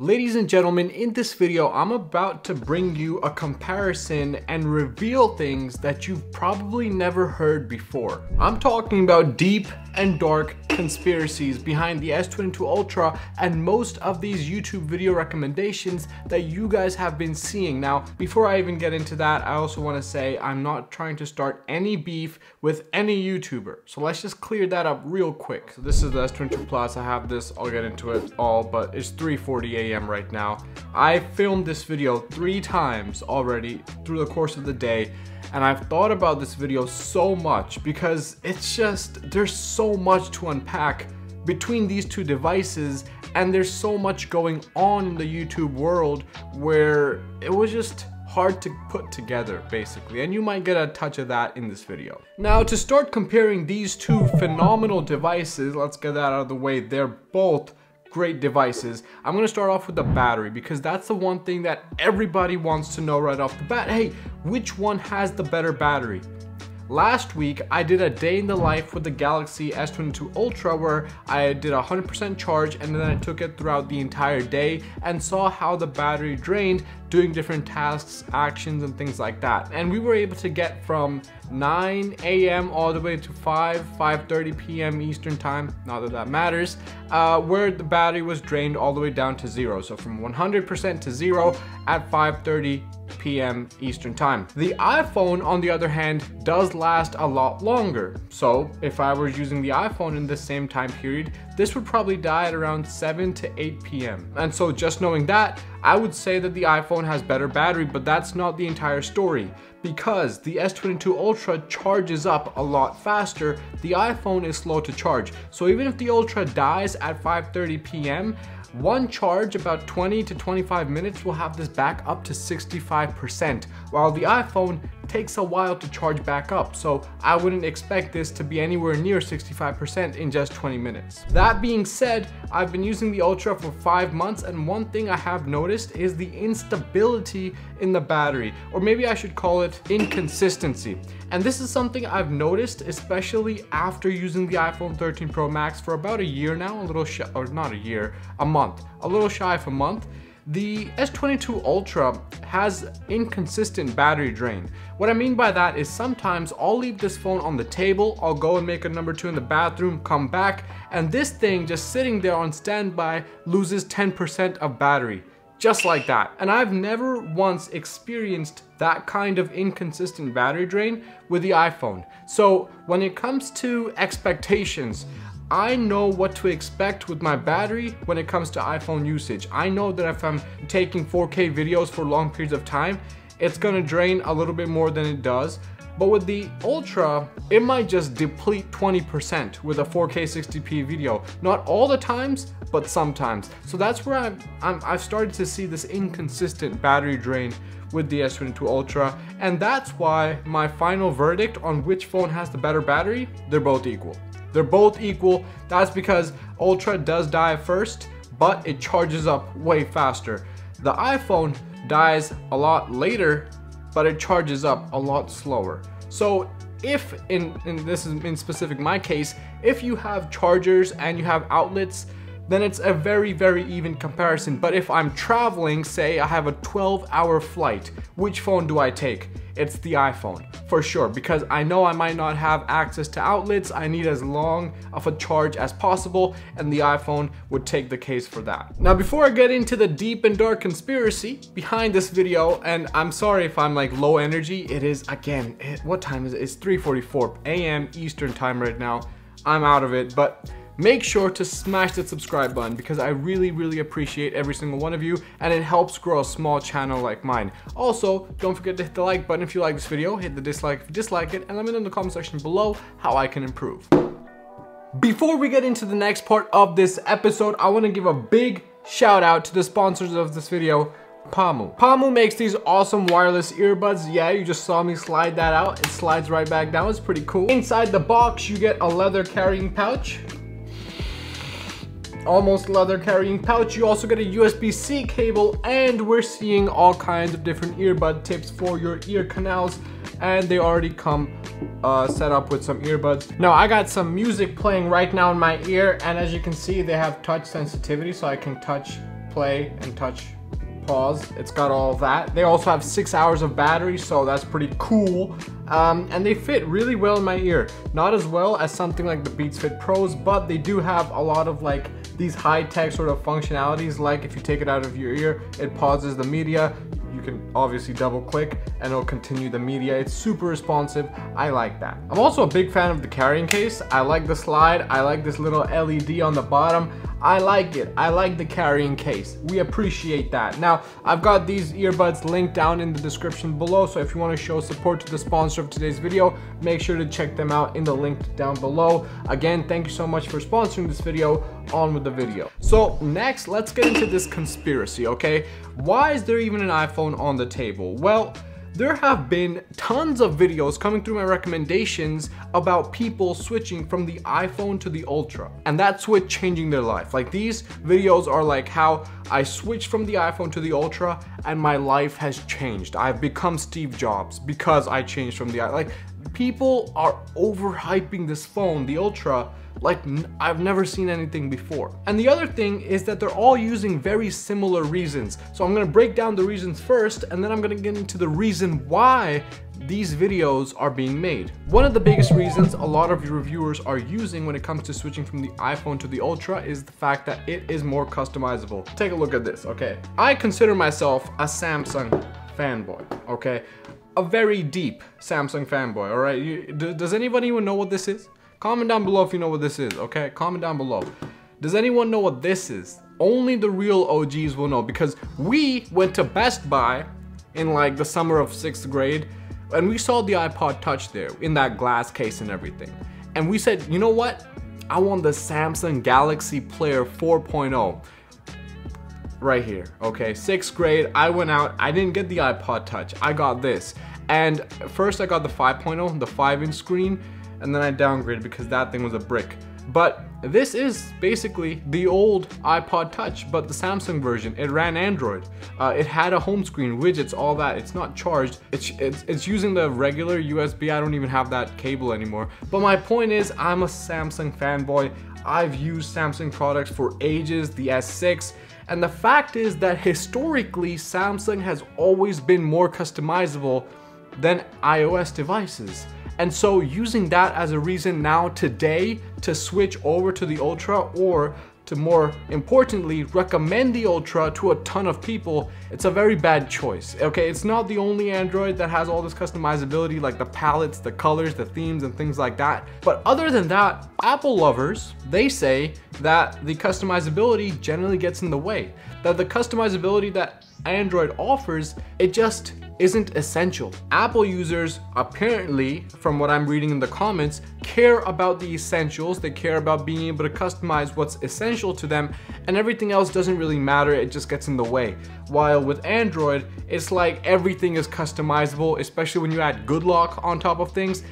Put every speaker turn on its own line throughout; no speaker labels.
Ladies and gentlemen, in this video, I'm about to bring you a comparison and reveal things that you've probably never heard before. I'm talking about deep and dark conspiracies behind the S22 Ultra and most of these YouTube video recommendations that you guys have been seeing. Now, before I even get into that, I also want to say I'm not trying to start any beef with any YouTuber. So let's just clear that up real quick. So this is the S22 PLUS. I have this, I'll get into it all, but it's 3:40 a.m. right now. I filmed this video 3 times already through the course of the day. And I've thought about this video so much because it's just, there's so much to unpack between these two devices, and there's so much going on in the YouTube world where it was just hard to put together basically, and you might get a touch of that in this video. Now, to start comparing these two phenomenal devices, let's get that out of the way. They're both great devices. I'm gonna start off with the battery because that's the one thing that everybody wants to know right off the bat. Hey, which one has the better battery? Last week, I did a day in the life with the Galaxy S22 Ultra where I did 100% charge and then I took it throughout the entire day and saw how the battery drained doing different tasks, actions, and things like that. And we were able to get from 9 a.m. all the way to 5:30 p.m. Eastern time, not that that matters, where the battery was drained all the way down to 0. So from 100% to 0 at 5:30 p.m. Eastern time. The iPhone, on the other hand, does last a lot longer. So if I were using the iPhone in the same time period, this would probably die at around 7 to 8 p.m. And so just knowing that, I would say that the iPhone has better battery, but that's not the entire story. Because the S22 Ultra charges up a lot faster, the iPhone is slow to charge. So even if the Ultra dies at 5:30 p.m., one charge, about 20 to 25 minutes, will have this back up to 65%, while the iPhone takes a while to charge back up. So I wouldn't expect this to be anywhere near 65% in just 20 minutes. That being said, I've been using the Ultra for 5 months, and one thing I have noticed is the instability in the battery, or maybe I should call it inconsistency. And this is something I've noticed, especially after using the iPhone 13 Pro Max for about a year now, a little shy, or not a year, a month, a little shy of a month. The S22 Ultra has inconsistent battery drain. What I mean by that is sometimes I'll leave this phone on the table, I'll go and make a number 2 in the bathroom, come back, and this thing just sitting there on standby loses 10% of battery. Just like that. And I've never once experienced that kind of inconsistent battery drain with the iPhone. So when it comes to expectations, I know what to expect with my battery when it comes to iPhone usage. I know that if I'm taking 4K videos for long periods of time, it's gonna drain a little bit more than it does. But with the Ultra, it might just deplete 20% with a 4K 60p video. Not all the times, but sometimes. So that's where I've started to see this inconsistent battery drain with the S22 Ultra, and that's why my final verdict on which phone has the better battery, they're both equal. They're both equal. That's because Ultra does die first, but it charges up way faster. The iPhone dies a lot later, but it charges up a lot slower. So if this is in specific my case, if you have chargers and you have outlets, then it's a very, very even comparison. But if I'm traveling, say I have a 12-hour flight, which phone do I take? It's the iPhone, for sure, because I know I might not have access to outlets. I need as long of a charge as possible, and the iPhone would take the case for that. Now, before I get into the deep and dark conspiracy behind this video, and I'm sorry if I'm like low energy, it is, again, what time is it? It's 3:44 a.m. Eastern time right now. I'm out of it, but make sure to smash that subscribe button because I really, really appreciate every single one of you, and it helps grow a small channel like mine. Also, don't forget to hit the like button if you like this video, hit the dislike if you dislike it, and let me know in the comment section below how I can improve. Before we get into the next part of this episode, I want to give a big shout out to the sponsors of this video, PaMu. PaMu makes these awesome wireless earbuds. Yeah, you just saw me slide that out. It slides right back down. It's pretty cool. Inside the box, you get a leather carrying pouch. Almost leather carrying pouch. You also get a USB-C cable, and we're seeing all kinds of different earbud tips for your ear canals, and they already come set up with some earbuds. Now I got some music playing right now in my ear, and as you can see, they have touch sensitivity, so I can touch play and touch pause. It's got all that. They also have 6 hours of battery, so that's pretty cool. And they fit really well in my ear. Not as well as something like the Beats Fit Pros, but they do have a lot of like these high-tech sort of functionalities, like if you take it out of your ear, it pauses the media. You can obviously double click and it'll continue the media. It's super responsive. I like that. I'm also a big fan of the carrying case. I like the slide. I like this little LED on the bottom. I like it. I like the carrying case. We appreciate that. Now, I've got these earbuds linked down in the description below, so if you want to show support to the sponsor of today's video, make sure to check them out in the link down below. Again, thank you so much for sponsoring this video. On with the video. So next, let's get into this conspiracy, okay? Why is there even an iPhone on the table? Well, there have been tons of videos coming through my recommendations about people switching from the iPhone to the Ultra, and that switch changing their life. Like, these videos are like how I switched from the iPhone to the Ultra and my life has changed. I've become Steve Jobs because I changed from the iPhone. Like, people are overhyping this phone, the Ultra, like I've never seen anything before. And the other thing is that they're all using very similar reasons. So I'm gonna break down the reasons first, and then I'm gonna get into the reason why these videos are being made. One of the biggest reasons a lot of reviewers are using when it comes to switching from the iPhone to the Ultra is the fact that it is more customizable. Take a look at this, okay? I consider myself a Samsung fanboy, okay? A very deep Samsung fanboy, all right? Does anybody even know what this is? Comment down below if you know what this is, okay? Comment down below. Does anyone know what this is? Only the real OGs will know, because we went to Best Buy in like the summer of 6th grade and we saw the iPod Touch there in that glass case and everything. And we said, you know what? I want the Samsung Galaxy Player 4.0 right here, okay? 6th grade, I went out, I didn't get the iPod Touch, I got this. And first I got the 5.0, the 5-inch screen, and then I downgraded because that thing was a brick. But this is basically the old iPod Touch, but the Samsung version. It ran Android. It had a home screen, widgets, all that. It's not charged. It's using the regular USB. I don't even have that cable anymore. But my point is, I'm a Samsung fanboy. I've used Samsung products for ages, the S6. And the fact is that historically, Samsung has always been more customizable than iOS devices. And so using that as a reason now today to switch over to the Ultra, or to more importantly recommend the Ultra to a ton of people, it's a very bad choice, okay? It's not the only Android that has all this customizability, like the palettes, the colors, the themes, and things like that. But other than that, Apple lovers, they say that the customizability generally gets in the way, that the customizability that Android offers, it just isn't essential. Apple users, apparently, from what I'm reading in the comments, care about the essentials. They care about being able to customize what's essential to them, and everything else doesn't really matter. It just gets in the way. While with Android, it's like everything is customizable, especially when you add good lock on top of things.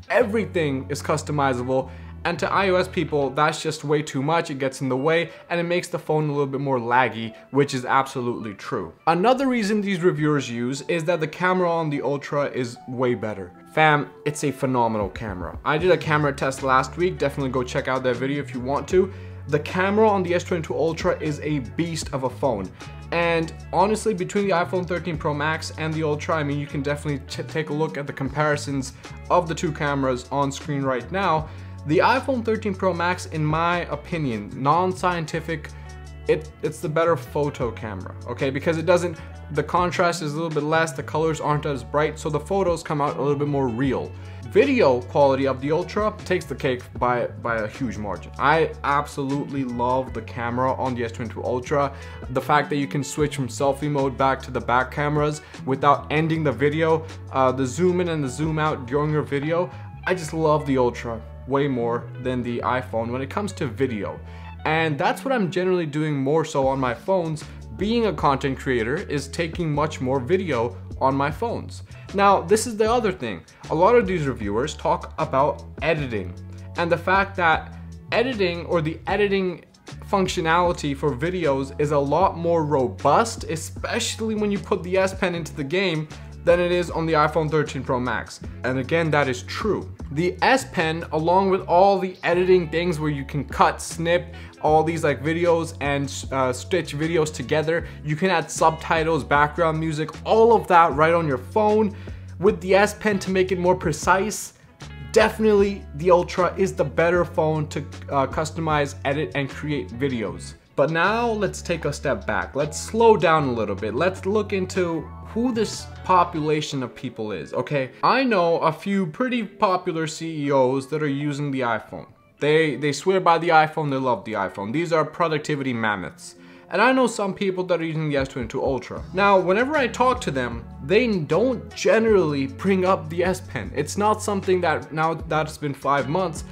Everything is customizable. And to iOS people, that's just way too much. It gets in the way and it makes the phone a little bit more laggy, which is absolutely true. Another reason these reviewers use is that the camera on the Ultra is way better. Fam, it's a phenomenal camera. I did a camera test last week. Definitely go check out that video if you want to. The camera on the S22 Ultra is a beast of a phone. And honestly, between the iPhone 13 Pro Max and the Ultra, I mean, you can definitely take a look at the comparisons of the two cameras on screen right now. The iPhone 13 Pro Max, in my opinion, non-scientific, it's the better photo camera, okay? Because the contrast is a little bit less, the colors aren't as bright, so the photos come out a little bit more real. Video quality of the Ultra takes the cake by a huge margin. I absolutely love the camera on the S22 Ultra. The fact that you can switch from selfie mode back to the back cameras without ending the video, the zoom in and the zoom out during your video. I just love the Ultra way more than the iPhone when it comes to video. And that's what I'm generally doing more so on my phones. Being a content creator is taking much more video on my phones. Now, this is the other thing. A lot of these reviewers talk about editing and the fact that editing, or the editing functionality for videos, is a lot more robust, especially when you put the S Pen into the game, than it is on the iPhone 13 Pro Max. And again, that is true. The S Pen, along with all the editing things where you can cut, snip, all these like videos and stitch videos together, you can add subtitles, background music, all of that right on your phone with the S Pen to make it more precise. Definitely the Ultra is the better phone to customize, edit, and create videos. But now let's take a step back. Let's slow down a little bit. Let's look into who this population of people is, okay? I know a few pretty popular CEOs that are using the iPhone. They swear by the iPhone, they love the iPhone. These are productivity mammoths. And I know some people that are using the S22 Ultra. Now, whenever I talk to them, they don't generally bring up the S Pen. It's not something that, now that it's been 5 months,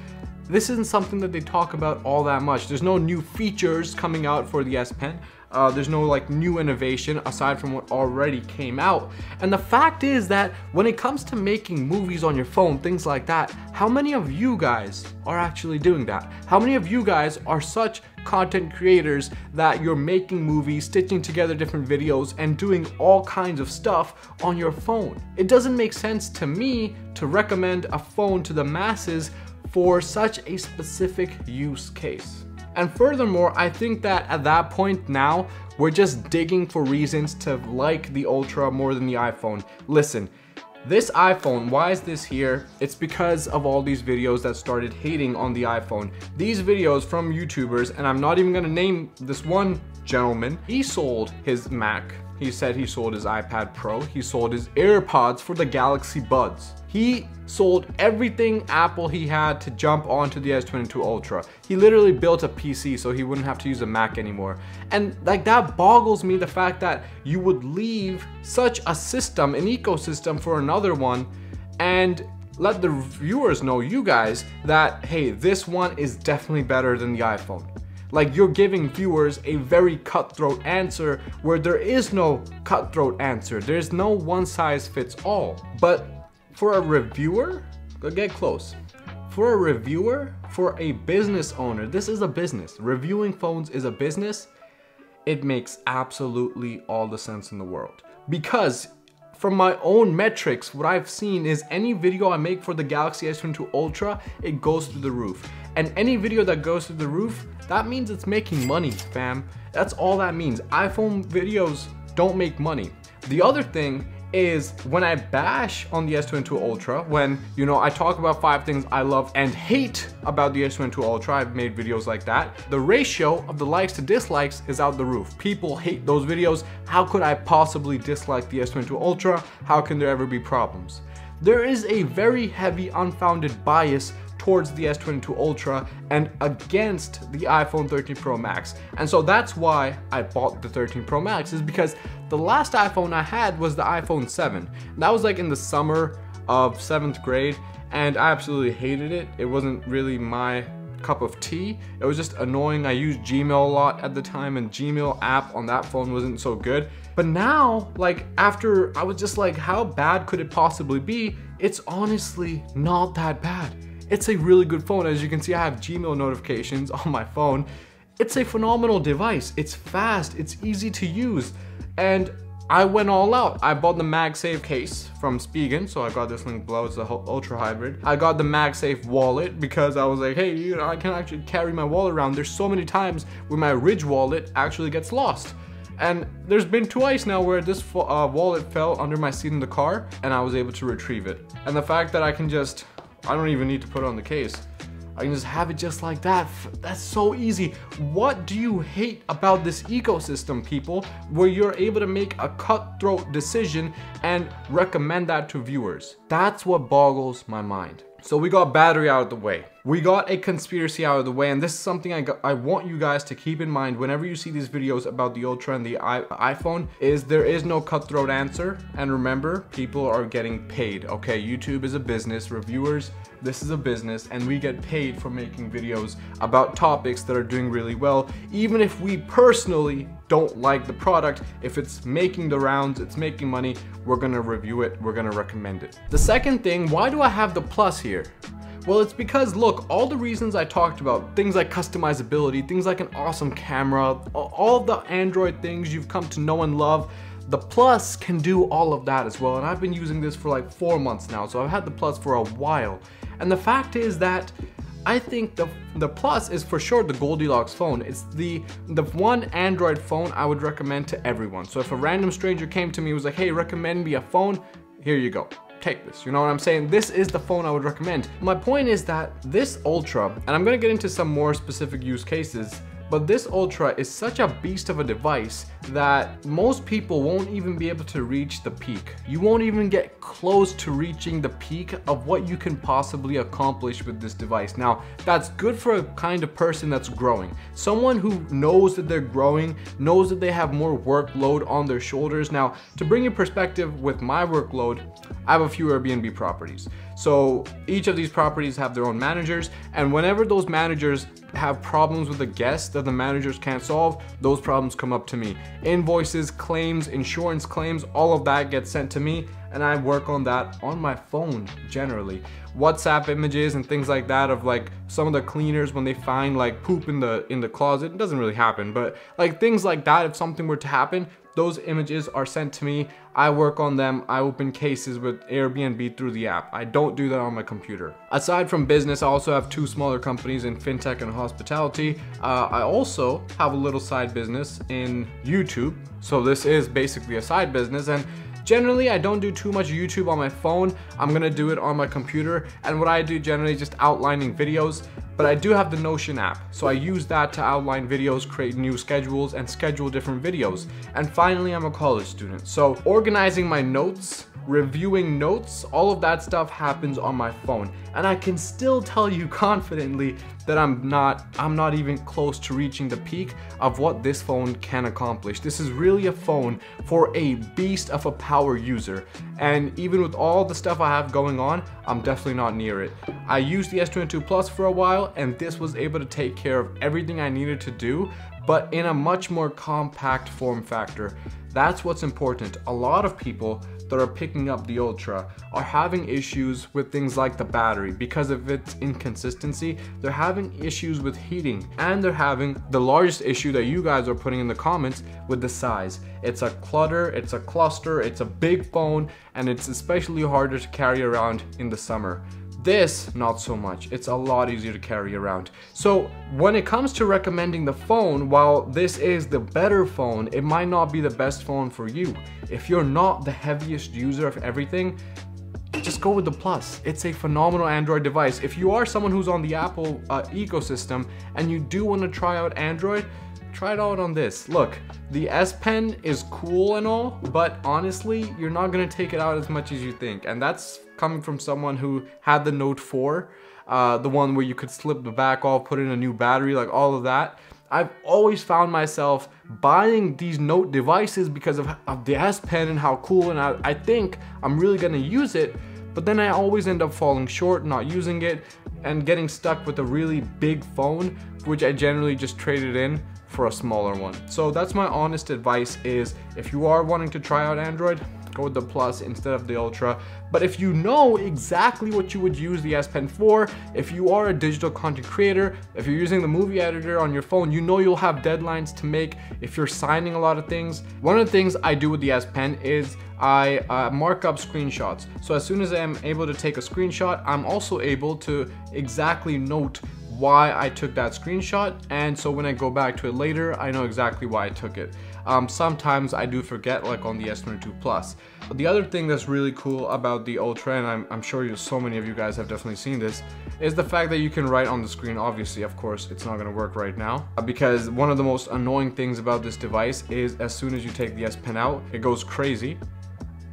this isn't something that they talk about all that much. There's no new features coming out for the S Pen. There's no like new innovation aside from what already came out. And the fact is that when it comes to making movies on your phone, things like that, how many of you guys are actually doing that? How many of you guys are such content creators that you're making movies, stitching together different videos, and doing all kinds of stuff on your phone? It doesn't make sense to me to recommend a phone to the masses for such a specific use case. And furthermore, I think that at that point now, we're just digging for reasons to like the Ultra more than the iPhone. Listen, this iPhone, why is this here? It's because of all these videos that started hating on the iPhone. These videos from YouTubers, and I'm not even gonna name this one gentleman, he sold his Mac. He said he sold his iPad Pro. He sold his AirPods for the Galaxy Buds. He sold everything Apple he had to jump onto the S22 Ultra. He literally built a PC so he wouldn't have to use a Mac anymore. And like that boggles me, the fact that you would leave such a system, an ecosystem for another one, and let the viewers know, you guys, that hey, this one is definitely better than the iPhone. Like, you're giving viewers a very cutthroat answer where there is no cutthroat answer. There's no one size fits all. But for a reviewer, get close. For a reviewer, for a business owner, this is a business. Reviewing phones is a business. It makes absolutely all the sense in the world. Because from my own metrics, what I've seen is any video I make for the Galaxy S22 Ultra, it goes through the roof. And any video that goes through the roof, that means it's making money, fam. That's all that means. iPhone videos don't make money. The other thing is when I bash on the S22 Ultra, when, you know, I talk about 5 things I love and hate about the S22 Ultra, I've made videos like that, the ratio of the likes to dislikes is out the roof. People hate those videos. How could I possibly dislike the S22 Ultra? How can there ever be problems? There is a very heavy unfounded bias towards the S22 Ultra and against the iPhone 13 Pro Max. And so that's why I bought the 13 Pro Max, is because the last iPhone I had was the iPhone 7. That was like in the summer of 7th grade, and I absolutely hated it. It wasn't really my cup of tea. It was just annoying. I used Gmail a lot at the time, and Gmail app on that phone wasn't so good. But now, like, after I was just like, how bad could it possibly be? It's honestly not that bad. It's a really good phone. As you can see, I have Gmail notifications on my phone. It's a phenomenal device. It's fast, it's easy to use, and I went all out. I bought the Magsafe case from Spigen, so I got this link below. It's the Ultra Hybrid. I got the Magsafe wallet because I was like, hey, you know, I can actually carry my wallet around. There's so many times where my Ridge wallet actually gets lost. And there's been twice now where this wallet fell under my seat in the car and I was able to retrieve it. And the fact that I can just, I don't even need to put it on the case. I can just have it just like that. That's so easy. What do you hate about this ecosystem, people, where you're able to make a cutthroat decision and recommend that to viewers? That's what boggles my mind. So we got battery out of the way. We got a conspiracy out of the way, and this is something I want you guys to keep in mind whenever you see these videos about the Ultra and the iPhone, is there is no cutthroat answer. And remember, people are getting paid, okay? YouTube is a business, reviewers, this is a business, and we get paid for making videos about topics that are doing really well. Even if we personally don't like the product, if it's making the rounds, it's making money, we're gonna review it, we're gonna recommend it. The second thing, why do I have the Plus here? Well, it's because, look, all the reasons I talked about, things like customizability, things like an awesome camera, all the Android things you've come to know and love, the Plus can do all of that as well. And I've been using this for like 4 months now, so I've had the Plus for a while. And the fact is that I think the Plus is for sure the Goldilocks phone. It's the one Android phone I would recommend to everyone. So if a random stranger came to me and was like, hey, recommend me a phone, here you go. Take this, you know what I'm saying? This is the phone I would recommend. My point is that this Ultra, and I'm gonna get into some more specific use cases, but this Ultra is such a beast of a device that most people won't even be able to reach the peak. You won't even get close to reaching the peak of what you can possibly accomplish with this device. Now, that's good for a kind of person that's growing. Someone who knows that they're growing, knows that they have more workload on their shoulders. Now, to bring in perspective with my workload, I have a few Airbnb properties. So each of these properties have their own managers, and whenever those managers have problems with the guests that the managers can't solve, those problems come up to me. Invoices, claims, insurance claims, all of that gets sent to me, and I work on that on my phone generally. WhatsApp images and things like that of like some of the cleaners when they find like poop in the closet. It doesn't really happen, but like things like that, if something were to happen, those images are sent to me. I work on them. I open cases with Airbnb through the app. I don't do that on my computer. Aside from business, I also have 2 smaller companies in fintech and hospitality. I also have a little side business in YouTube. So this is basically a side business, and generally, I don't do too much YouTube on my phone. I'm gonna do it on my computer, and what I do generally is just outlining videos, but I do have the Notion app, so I use that to outline videos, create new schedules, and schedule different videos. And finally, I'm a college student, so organizing my notes, reviewing notes, all of that stuff happens on my phone. And I can still tell you confidently that I'm not even close to reaching the peak of what this phone can accomplish. This is really a phone for a beast of a power user. And even with all the stuff I have going on, I'm definitely not near it. I used the S22 PLUS for a while, and this was able to take care of everything I needed to do, but in a much more compact form factor. That's what's important. A lot of people that are picking up the Ultra are having issues with things like the battery because of its inconsistency. They're having issues with heating, and they're having the largest issue that you guys are putting in the comments with the size. It's a clutter, it's a cluster, it's a big phone, and it's especially harder to carry around in the summer. This, not so much. It's a lot easier to carry around. So when it comes to recommending the phone, while this is the better phone, it might not be the best phone for you. If you're not the heaviest user of everything, just go with the Plus. It's a phenomenal Android device. If you are someone who's on the Apple ecosystem and you do want to try out Android, try it out on this. Look, the S Pen is cool and all, but honestly, you're not gonna take it out as much as you think. And that's coming from someone who had the Note 4, the one where you could slip the back off, put in a new battery, like all of that. I've always found myself buying these Note devices because of the S Pen and how cool, and I think I'm really gonna use it, but then I always end up falling short, not using it, and getting stuck with a really big phone, which I generally just traded in for a smaller one. So that's my honest advice is, if you are wanting to try out Android, go with the Plus instead of the Ultra. But if you know exactly what you would use the S Pen for, if you are a digital content creator, if you're using the movie editor on your phone, you know you'll have deadlines to make, if you're signing a lot of things. One of the things I do with the S Pen is I mark up screenshots. So as soon as I'm able to take a screenshot, I'm also able to exactly note why I took that screenshot, and so when I go back to it later, I know exactly why I took it. Sometimes I do forget, like on the S22 PLUS. But the other thing that's really cool about the Ultra, and I'm sure so many of you guys have definitely seen this, is the fact that you can write on the screen. Obviously, of course, it's not gonna work right now, because one of the most annoying things about this device is as soon as you take the S Pen out, it goes crazy.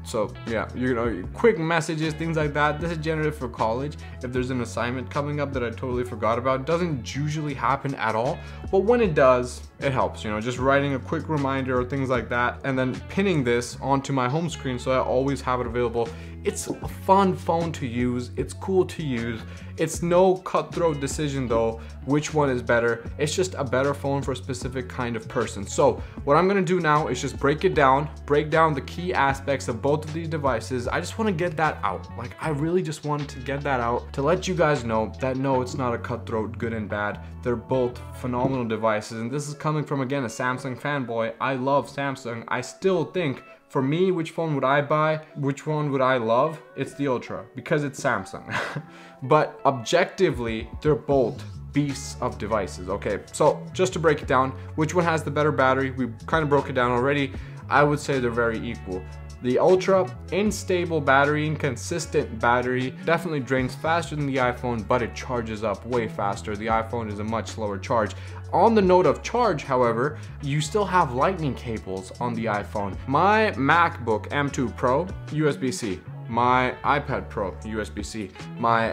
So yeah, you know, quick messages, things like that. This is generated for college. If there's an assignment coming up that I totally forgot about, it doesn't usually happen at all, but when it does, it helps, you know, just writing a quick reminder or things like that, and then pinning this onto my home screen so I always have it available It's a fun phone to use, it's cool to use. It's no cutthroat decision though, which one is better. It's just a better phone for a specific kind of person. So what I'm gonna do now is just break down the key aspects of both of these devices. I just wanna get that out. Like, I really just wanted to get that out to let you guys know that no, it's not a cutthroat, good and bad. They're both phenomenal devices, and this is coming from, again, a Samsung fanboy. I love Samsung. I still think, for me, which phone would I buy? Which one would I love? It's the Ultra, because it's Samsung. But objectively, they're both beasts of devices. Okay, so just to break it down, which one has the better battery? We kind of broke it down already. I would say they're very equal. The Ultra, unstable battery, inconsistent battery, definitely drains faster than the iPhone, but it charges up way faster. The iPhone is a much slower charge. On the note of charge, however, you still have lightning cables on the iPhone. My MacBook M2 Pro, USB-C. My iPad Pro, USB-C. My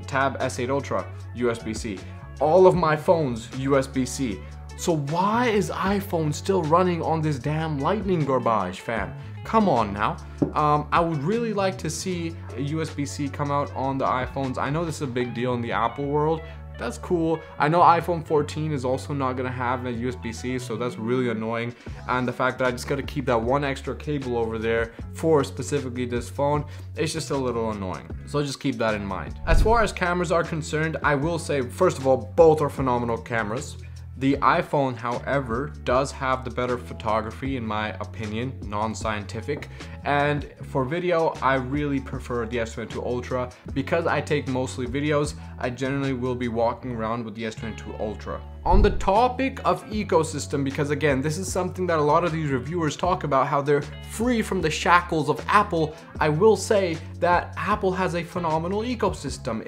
Tab S8 Ultra, USB-C. All of my phones, USB-C. So why is iPhone still running on this damn lightning garbage, fam? Come on now. I would really like to see a USB-C come out on the iPhones. I know this is a big deal in the Apple world. That's cool. I know iPhone 14 is also not gonna have a USB-C, so that's really annoying. And the fact that I just gotta keep that one extra cable over there for specifically this phone, it's just a little annoying. So just keep that in mind. As far as cameras are concerned, I will say, first of all, both are phenomenal cameras. The iPhone, however, does have the better photography, in my opinion, non-scientific. And for video, I really prefer the S22 Ultra. Because I take mostly videos, I generally will be walking around with the S22 Ultra. On the topic of ecosystem, because again, this is something that a lot of these reviewers talk about, how they're free from the shackles of Apple, I will say that Apple has a phenomenal ecosystem.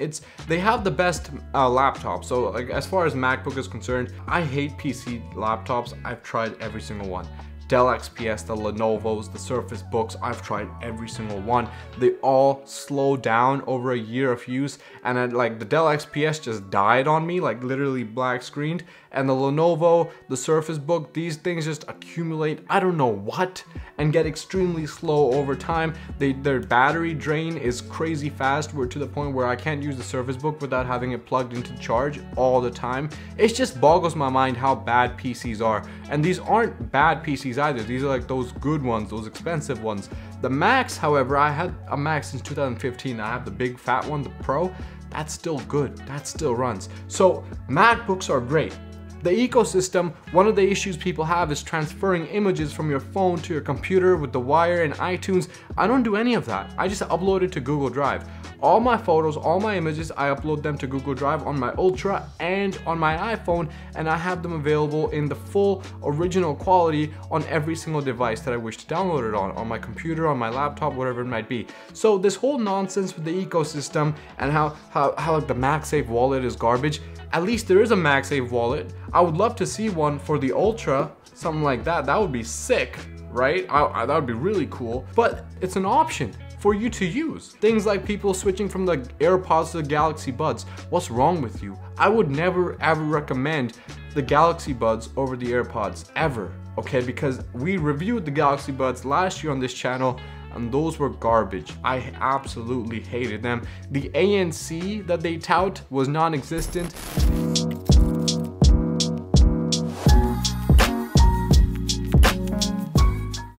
They have the best laptops. So like, as far as MacBook is concerned, I hate PC laptops. I've tried every single one. Dell XPS, the Lenovo's, the Surface Books, I've tried every single one. They all slow down over a year of use, and like the Dell XPS just died on me, like literally black screened, and the Lenovo, the Surface Book, these things just accumulate, I don't know what, and get extremely slow over time. Their battery drain is crazy fast. We're to the point where I can't use the Surface Book without having it plugged into charge all the time. It just boggles my mind how bad PCs are, and these aren't bad PCs either. These are like those good ones, those expensive ones. The Macs, however, I had a Mac since 2015. I have the big fat one, the Pro. That's still good, that still runs. So MacBooks are great. The ecosystem, one of the issues people have is transferring images from your phone to your computer with the wire and iTunes. I don't do any of that. I just upload it to Google Drive. All my photos, all my images, I upload them to Google Drive on my Ultra and on my iPhone, and I have them available in the full original quality on every single device that I wish to download it on my computer, on my laptop, whatever it might be. So this whole nonsense with the ecosystem and how like the Magsafe wallet is garbage, at least there is a Magsafe wallet. I would love to see one for the Ultra, something like that. That would be sick, right? That would be really cool, but it's an option for you to use. Things like people switching from the AirPods to the Galaxy Buds. What's wrong with you? I would never ever recommend the Galaxy Buds over the AirPods, ever, okay? Because we reviewed the Galaxy Buds last year on this channel, and those were garbage. I absolutely hated them. The ANC that they tout was non-existent.